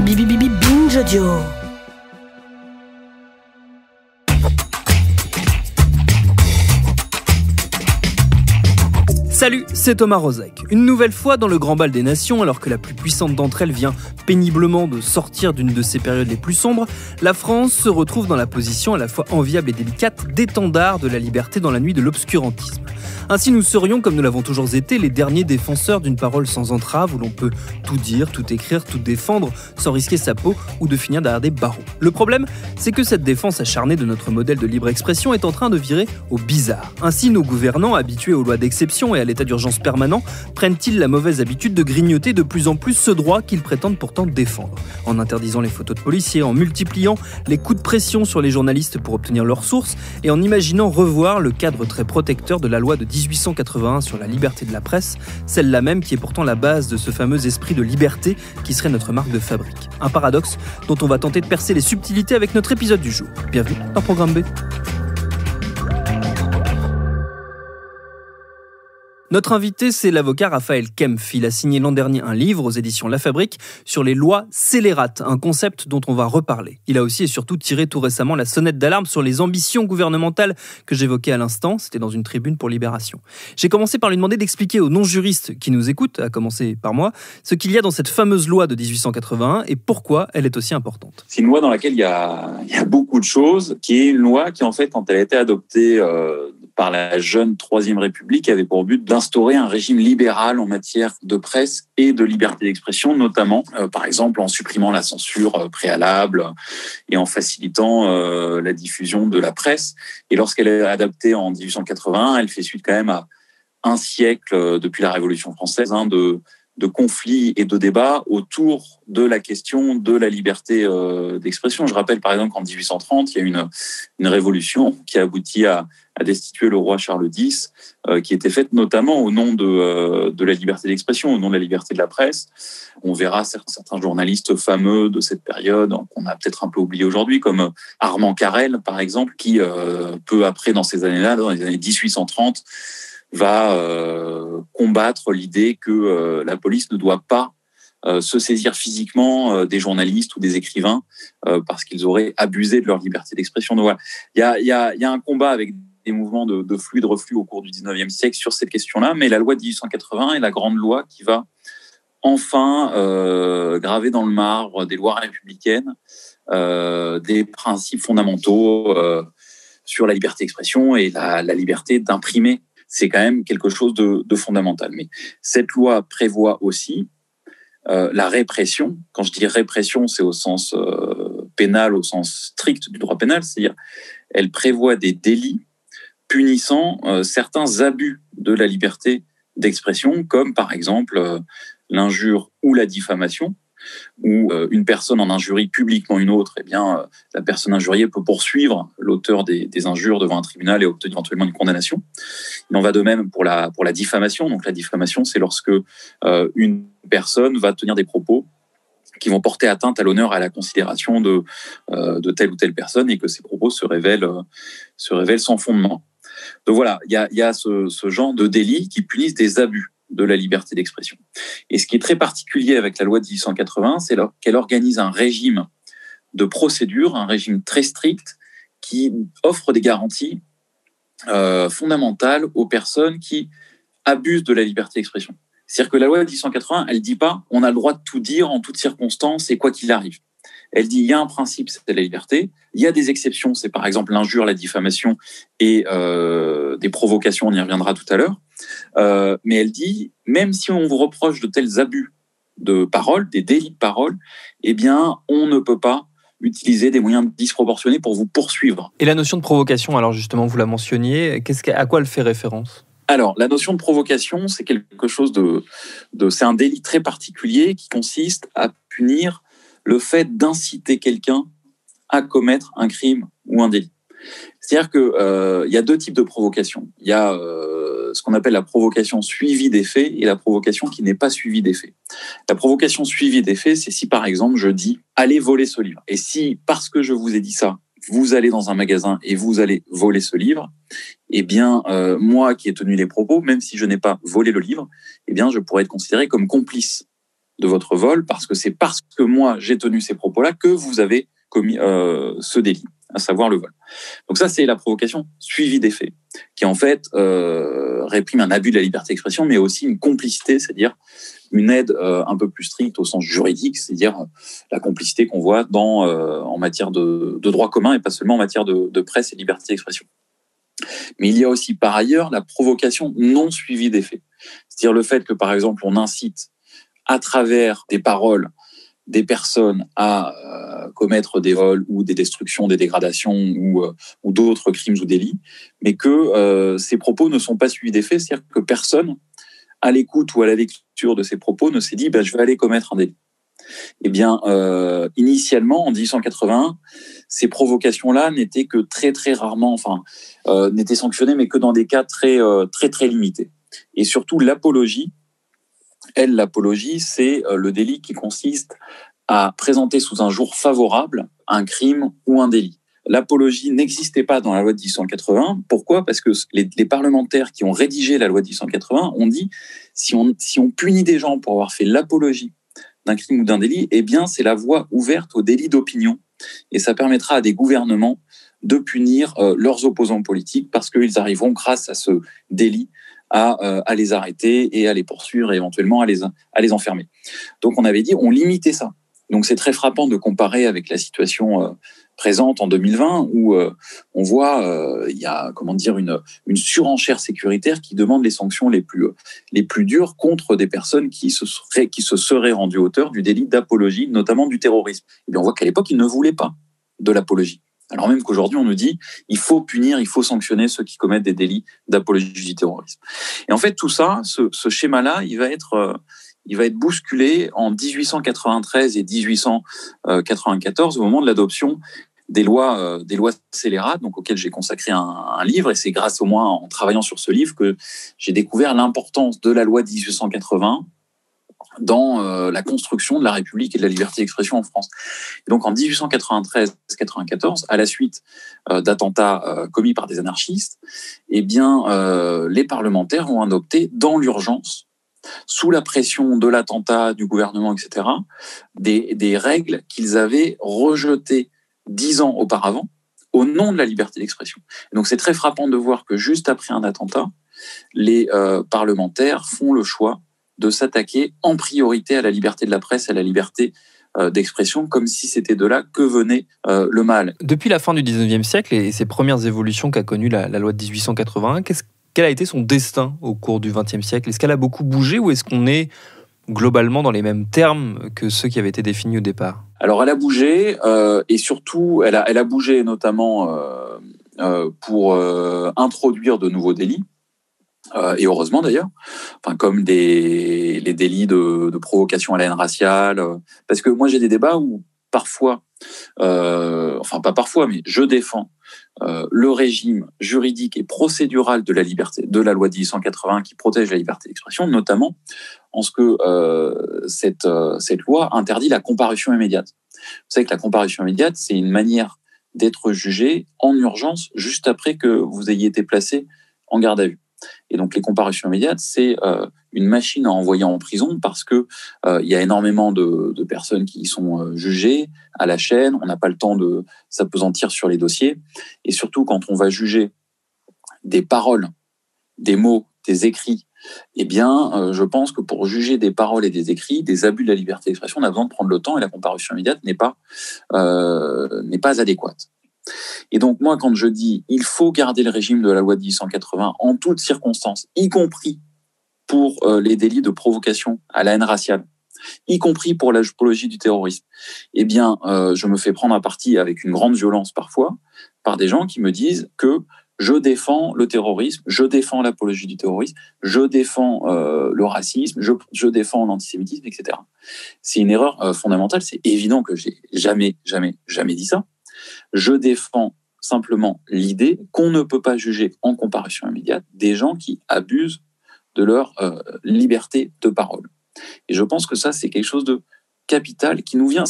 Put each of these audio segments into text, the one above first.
Binge Audio. Salut, c'est Thomas Rozek. Une nouvelle fois dans le grand bal des nations, alors que la plus puissante d'entre elles vient péniblement de sortir d'une de ses périodes les plus sombres, la France se retrouve dans la position à la fois enviable et délicate d'étendard de la liberté dans la nuit de l'obscurantisme. Ainsi, nous serions, comme nous l'avons toujours été, les derniers défenseurs d'une parole sans entrave où l'on peut tout dire, tout écrire, tout défendre sans risquer sa peau ou de finir derrière des barreaux. Le problème, c'est que cette défense acharnée de notre modèle de libre expression est en train de virer au bizarre. Ainsi, nos gouvernants, habitués aux lois d'exception et à l'état d'urgence permanent, prennent-ils la mauvaise habitude de grignoter de plus en plus ce droit qu'ils prétendent pourtant défendre, en interdisant les photos de policiers, en multipliant les coups de pression sur les journalistes pour obtenir leurs sources et en imaginant revoir le cadre très protecteur de la loi de 1881 sur la liberté de la presse, celle-là même qui est pourtant la base de ce fameux esprit de liberté qui serait notre marque de fabrique. Un paradoxe dont on va tenter de percer les subtilités avec notre épisode du jour. Bienvenue dans Programme B. Notre invité, c'est l'avocat Raphaël Kempf. Il a signé l'an dernier un livre aux éditions La Fabrique sur les lois scélérates, un concept dont on va reparler. Il a aussi et surtout tiré tout récemment la sonnette d'alarme sur les ambitions gouvernementales que j'évoquais à l'instant. C'était dans une tribune pour Libération. J'ai commencé par lui demander d'expliquer aux non-juristes qui nous écoutent, à commencer par moi, ce qu'il y a dans cette fameuse loi de 1881 et pourquoi elle est aussi importante. C'est une loi dans laquelle il y a beaucoup de choses, qui est une loi qui, en fait, quand elle a été adoptée par la jeune Troisième République, avait pour but d'instaurer un régime libéral en matière de presse et de liberté d'expression, notamment, par exemple, en supprimant la censure préalable et en facilitant la diffusion de la presse. Et lorsqu'elle est adoptée en 1881, elle fait suite quand même à un siècle depuis la Révolution française de conflits et de débats autour de la question de la liberté d'expression. Je rappelle par exemple qu'en 1830, il y a eu une révolution qui a abouti à destituer le roi Charles X, qui était faite notamment au nom de la liberté d'expression, au nom de la liberté de la presse. On verra certains journalistes fameux de cette période, qu'on a peut-être un peu oublié aujourd'hui, comme Armand Carrel, par exemple, qui, peu après, dans ces années-là, dans les années 1830, va combattre l'idée que la police ne doit pas se saisir physiquement des journalistes ou des écrivains parce qu'ils auraient abusé de leur liberté d'expression. Donc voilà, il y a un combat avec des mouvements de flux et de reflux au cours du 19e siècle sur cette question-là, mais la loi de 1880 est la grande loi qui va enfin graver dans le marbre des lois républicaines des principes fondamentaux sur la liberté d'expression et la liberté d'imprimer. C'est quand même quelque chose de fondamental. Mais cette loi prévoit aussi la répression. Quand je dis répression, c'est au sens pénal, au sens strict du droit pénal, c'est-à-dire elle prévoit des délits punissant certains abus de la liberté d'expression, comme par exemple l'injure ou la diffamation, où une personne en injurie publiquement une autre, eh bien, la personne injuriée peut poursuivre l'auteur des injures devant un tribunal et obtenir éventuellement une condamnation. Il en va de même pour la diffamation. Donc la diffamation, c'est lorsque une personne va tenir des propos qui vont porter atteinte à l'honneur et à la considération de telle ou telle personne et que ces propos se révèlent sans fondement. Donc voilà, il y a ce genre de délits qui punissent des abus de la liberté d'expression. Et ce qui est très particulier avec la loi de 1880, c'est qu'elle organise un régime de procédure, un régime très strict qui offre des garanties fondamentales aux personnes qui abusent de la liberté d'expression. C'est-à-dire que la loi de 1880, elle ne dit pas « on a le droit de tout dire en toutes circonstances et quoi qu'il arrive ». Elle dit il y a un principe, c'est la liberté. Il y a des exceptions, c'est par exemple l'injure, la diffamation et des provocations, on y reviendra tout à l'heure. Mais elle dit, même si on vous reproche de tels abus de parole, des délits de parole, eh bien, on ne peut pas utiliser des moyens disproportionnés pour vous poursuivre. Et la notion de provocation, alors justement, vous la mentionniez, à quoi elle fait référence ? Alors, la notion de provocation, c'est quelque chose c'est un délit très particulier qui consiste à punir le fait d'inciter quelqu'un à commettre un crime ou un délit. C'est-à-dire qu'il y a deux types de provocation. Il y a ce qu'on appelle la provocation suivie des faits et la provocation qui n'est pas suivie des faits. La provocation suivie des faits, c'est si par exemple je dis « allez voler ce livre ». Et si, parce que je vous ai dit ça, vous allez dans un magasin et vous allez voler ce livre, eh bien, moi qui ai tenu les propos, même si je n'ai pas volé le livre, eh bien, je pourrais être considéré comme complice de votre vol parce que c'est parce que moi j'ai tenu ces propos-là que vous avez commis ce délit, à savoir le vol. Donc ça, c'est la provocation suivie des faits, qui en fait réprime un abus de la liberté d'expression, mais aussi une complicité, c'est-à-dire une aide un peu plus stricte au sens juridique, c'est-à-dire la complicité qu'on voit en matière de droit commun et pas seulement en matière de presse et liberté d'expression. Mais il y a aussi par ailleurs la provocation non suivie des faits, c'est-à-dire le fait que par exemple on incite à travers des paroles des personnes à commettre des vols ou des destructions, des dégradations ou d'autres crimes ou délits, mais que ces propos ne sont pas suivis des faits, c'est-à-dire que personne, à l'écoute ou à la lecture de ces propos, ne s'est dit je vais aller commettre un délit. Eh bien, initialement, en 1881, ces provocations-là n'étaient que très très rarement, n'étaient sanctionnées, mais que dans des cas très très très limités. Et surtout, l'apologie, c'est le délit qui consiste à présenter sous un jour favorable un crime ou un délit. L'apologie n'existait pas dans la loi de 1880. Pourquoi ? Parce que les parlementaires qui ont rédigé la loi de 1880 ont dit si on punit des gens pour avoir fait l'apologie d'un crime ou d'un délit, eh bien c'est la voie ouverte au délit d'opinion et ça permettra à des gouvernements de punir leurs opposants politiques parce qu'ils arriveront grâce à ce délit à les arrêter et à les poursuivre et éventuellement à les enfermer. Donc on avait dit on limitait ça. Donc c'est très frappant de comparer avec la situation présente en 2020 où on voit il y a une surenchère sécuritaire qui demande les sanctions les plus dures contre des personnes qui se seraient rendues auteurs du délit d'apologie, notamment du terrorisme. Et bien on voit qu'à l'époque ils ne voulaient pas de l'apologie. Alors même qu'aujourd'hui on nous dit il faut punir, il faut sanctionner ceux qui commettent des délits d'apologie du terrorisme. Et en fait tout ça, ce schéma-là, il va être bousculé en 1893 et 1894 au moment de l'adoption des lois scélérates, donc auxquelles j'ai consacré un livre, et c'est grâce au moins en travaillant sur ce livre que j'ai découvert l'importance de la loi de 1880 dans la construction de la République et de la liberté d'expression en France. Et donc en 1893-94, à la suite d'attentats commis par des anarchistes, eh bien les parlementaires ont adopté dans l'urgence, sous la pression de l'attentat, du gouvernement, etc., des règles qu'ils avaient rejetées 10 ans auparavant au nom de la liberté d'expression. Et donc c'est très frappant de voir que juste après un attentat, les parlementaires font le choix de s'attaquer en priorité à la liberté de la presse, à la liberté d'expression, comme si c'était de là que venait le mal. Depuis la fin du 19e siècle et ces premières évolutions qu'a connues la loi de 1881, quel a été son destin au cours du XXe siècle ? Est-ce qu'elle a beaucoup bougé ou est-ce qu'on est globalement dans les mêmes termes que ceux qui avaient été définis au départ ? Alors elle a bougé et surtout elle a bougé notamment pour introduire de nouveaux délits. Et heureusement d'ailleurs, comme les délits de provocation à la haine raciale, parce que moi j'ai des débats où parfois, pas parfois, mais je défends le régime juridique et procédural de la loi de 1880 qui protège la liberté d'expression, notamment en ce que cette loi interdit la comparution immédiate. Vous savez que la comparution immédiate, c'est une manière d'être jugé en urgence juste après que vous ayez été placé en garde à vue. Et donc les comparutions immédiates, c'est une machine à envoyer en prison parce que il y a énormément de personnes qui sont jugées à la chaîne, on n'a pas le temps de s'appesantir sur les dossiers, et surtout quand on va juger des paroles, des mots, des écrits, eh bien je pense que pour juger des paroles et des écrits, des abus de la liberté d'expression, on a besoin de prendre le temps et la comparution immédiate n'est pas adéquate. Et donc moi, quand je dis il faut garder le régime de la loi de 1880 en toutes circonstances, y compris pour les délits de provocation à la haine raciale, y compris pour l'apologie du terrorisme, eh bien, je me fais prendre à partie avec une grande violence parfois par des gens qui me disent que je défends le terrorisme, je défends l'apologie du terrorisme, je défends le racisme, je défends l'antisémitisme, etc. C'est une erreur fondamentale. C'est évident que j'ai jamais dit ça. Je défends simplement l'idée qu'on ne peut pas juger en comparution immédiate des gens qui abusent de leur liberté de parole. Et je pense que ça, c'est quelque chose de capital qui nous vient.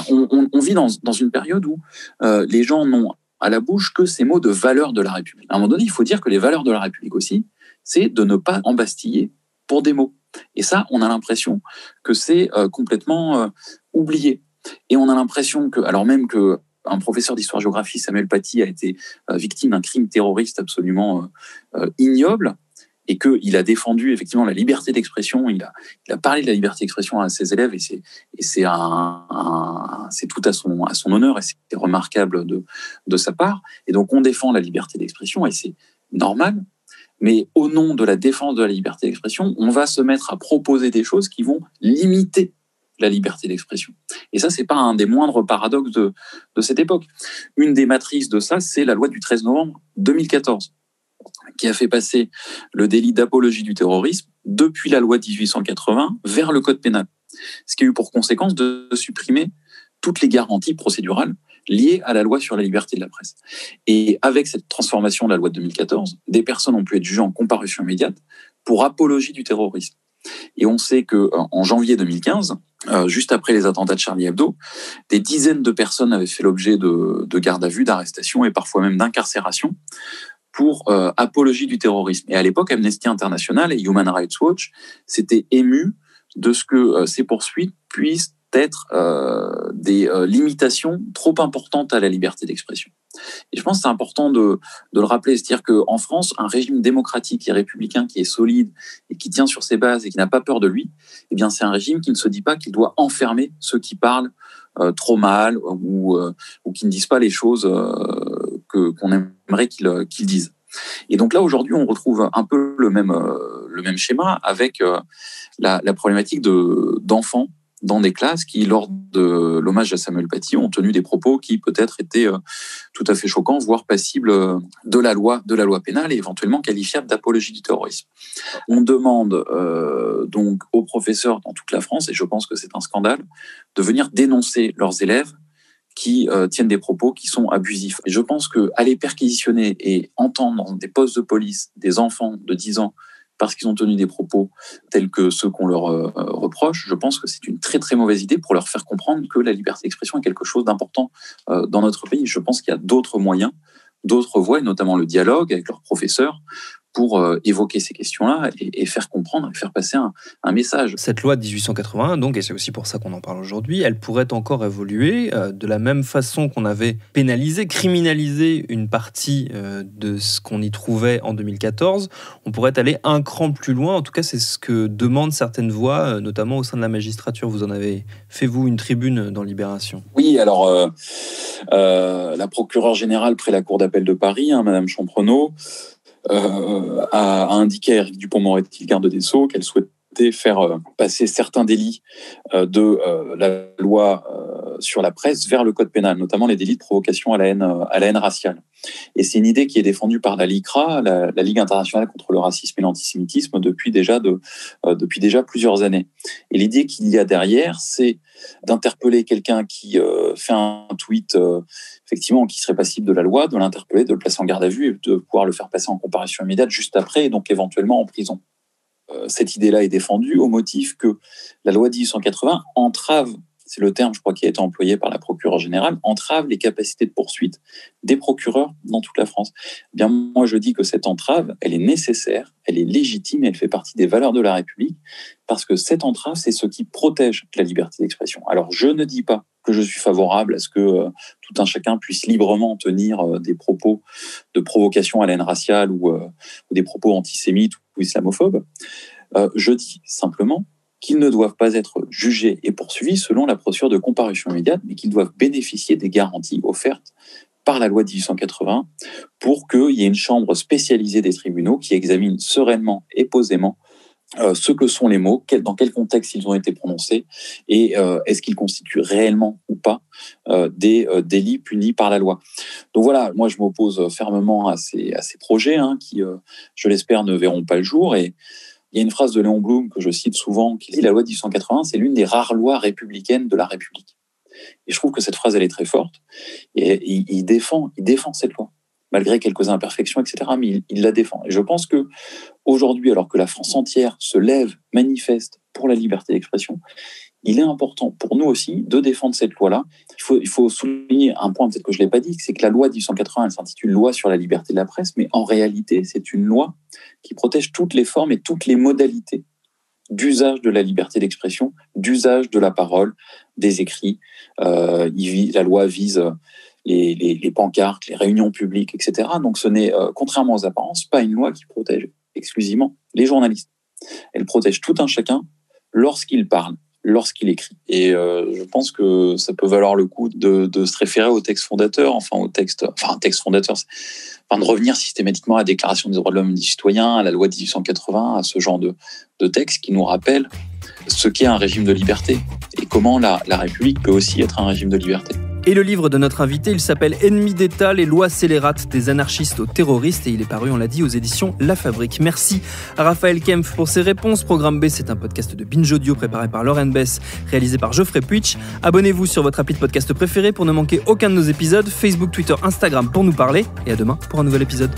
On vit dans une période où les gens n'ont à la bouche que ces mots de valeurs de la République. À un moment donné, il faut dire que les valeurs de la République aussi, c'est de ne pas embastiller pour des mots. Et ça, on a l'impression que c'est complètement oublié. Et on a l'impression que, alors même que un professeur d'histoire-géographie, Samuel Paty, a été victime d'un crime terroriste absolument ignoble, et qu'il a défendu effectivement la liberté d'expression, il a parlé de la liberté d'expression à ses élèves, et c'est tout à son honneur, et c'est remarquable de sa part. Et donc on défend la liberté d'expression, et c'est normal. Mais au nom de la défense de la liberté d'expression, on va se mettre à proposer des choses qui vont limiter la liberté d'expression. Et ça, c'est pas un des moindres paradoxes de cette époque. Une des matrices de ça, c'est la loi du 13 novembre 2014, qui a fait passer le délit d'apologie du terrorisme depuis la loi de 1880 vers le code pénal. Ce qui a eu pour conséquence de supprimer toutes les garanties procédurales liées à la loi sur la liberté de la presse. Et avec cette transformation de la loi de 2014, des personnes ont pu être jugées en comparution immédiate pour apologie du terrorisme. Et on sait qu'en janvier 2015, juste après les attentats de Charlie Hebdo, des dizaines de personnes avaient fait l'objet de garde à vue, d'arrestation et parfois même d'incarcération pour apologie du terrorisme. Et à l'époque, Amnesty International et Human Rights Watch s'étaient émus de ce que ces poursuites puissent être des limitations trop importantes à la liberté d'expression. Et je pense que c'est important de le rappeler, c'est-à-dire qu'en France, un régime démocratique et républicain qui est solide et qui tient sur ses bases et qui n'a pas peur de lui, eh bien c'est un régime qui ne se dit pas qu'il doit enfermer ceux qui parlent trop mal ou qui ne disent pas les choses qu'on aimerait qu'ils disent. Et donc là, aujourd'hui, on retrouve un peu le même schéma avec la problématique d'enfants dans des classes qui, lors de l'hommage à Samuel Paty, ont tenu des propos qui peut-être étaient tout à fait choquants, voire passibles de la loi pénale et éventuellement qualifiables d'apologie du terrorisme. On demande donc aux professeurs dans toute la France, et je pense que c'est un scandale, de venir dénoncer leurs élèves qui tiennent des propos qui sont abusifs. Et je pense qu'aller perquisitionner et entendre dans des postes de police des enfants de 10 ans parce qu'ils ont tenu des propos tels que ceux qu'on leur reproche, je pense que c'est une très très mauvaise idée pour leur faire comprendre que la liberté d'expression est quelque chose d'important dans notre pays. Je pense qu'il y a d'autres moyens, d'autres voies, et notamment le dialogue avec leurs professeurs, pour évoquer ces questions-là et faire comprendre et faire passer un message. Cette loi de 1881, donc, et c'est aussi pour ça qu'on en parle aujourd'hui, elle pourrait encore évoluer de la même façon qu'on avait pénalisé, criminalisé une partie de ce qu'on y trouvait en 2014. On pourrait aller un cran plus loin. En tout cas, c'est ce que demandent certaines voix, notamment au sein de la magistrature. Vous en avez fait, vous, une tribune dans Libération. Oui, alors la procureure générale près la Cour d'appel de Paris, Madame Champrenault, a indiqué à Éric Dupond-Moretti, le garde des Sceaux, qu'elle souhaitait faire passer certains délits de la loi sur la presse vers le code pénal, notamment les délits de provocation à la haine raciale. Et c'est une idée qui est défendue par la LICRA, la Ligue internationale contre le racisme et l'antisémitisme, depuis déjà plusieurs années. Et l'idée qu'il y a derrière, c'est d'interpeller quelqu'un qui fait un tweet effectivement qui serait passible de la loi, de l'interpeller, de le placer en garde à vue et de pouvoir le faire passer en comparution immédiate juste après, et donc éventuellement en prison. Cette idée-là est défendue au motif que la loi 1880 entrave, c'est le terme, je crois, qui a été employé par la procureure générale, entrave les capacités de poursuite des procureurs dans toute la France. Eh bien, moi, je dis que cette entrave, elle est nécessaire, elle est légitime et elle fait partie des valeurs de la République, parce que cette entrave, c'est ce qui protège la liberté d'expression. Alors, je ne dis pas que je suis favorable à ce que tout un chacun puisse librement tenir des propos de provocation à la haine raciale ou des propos antisémites ou islamophobes. Je dis simplement qu'ils ne doivent pas être jugés et poursuivis selon la procédure de comparution immédiate, mais qu'ils doivent bénéficier des garanties offertes par la loi de 1880 pour qu'il y ait une chambre spécialisée des tribunaux qui examine sereinement et posément ce que sont les mots, dans quel contexte ils ont été prononcés et est-ce qu'ils constituent réellement ou pas des délits punis par la loi. Donc voilà, moi je m'oppose fermement à ces projets qui, je l'espère, ne verront pas le jour. Et il y a une phrase de Léon Blum que je cite souvent qui dit « La loi de 1880, c'est l'une des rares lois républicaines de la République ». Et je trouve que cette phrase, elle est très forte. Et il défend cette loi, malgré quelques imperfections, etc. Mais il la défend. Et je pense qu'aujourd'hui, alors que la France entière se lève, manifeste pour la liberté d'expression, il est important pour nous aussi de défendre cette loi-là. Il faut souligner un point, peut-être que je ne l'ai pas dit, c'est que la loi de 1880, elle s'intitule « Loi sur la liberté de la presse », mais en réalité, c'est une loi qui protège toutes les formes et toutes les modalités d'usage de la liberté d'expression, d'usage de la parole, des écrits. La loi vise les pancartes, les réunions publiques, etc. Donc ce n'est, contrairement aux apparences, pas une loi qui protège exclusivement les journalistes. Elle protège tout un chacun lorsqu'il parle, lorsqu'il écrit. Et je pense que ça peut valoir le coup de se référer au texte fondateur, un texte fondateur, de revenir systématiquement à la Déclaration des droits de l'homme et du citoyen, à la loi de 1880, à ce genre de texte qui nous rappelle ce qu'est un régime de liberté et comment la République peut aussi être un régime de liberté. Et le livre de notre invité, il s'appelle « Ennemis d'État, les lois scélérates des anarchistes aux terroristes » et il est paru, on l'a dit, aux éditions La Fabrique. Merci à Raphaël Kempf pour ses réponses. Programme B, c'est un podcast de Binge Audio préparé par Lauren Bess, réalisé par Geoffrey Puitch. Abonnez-vous sur votre appli de podcast préféré pour ne manquer aucun de nos épisodes. Facebook, Twitter, Instagram pour nous parler. Et à demain pour un nouvel épisode.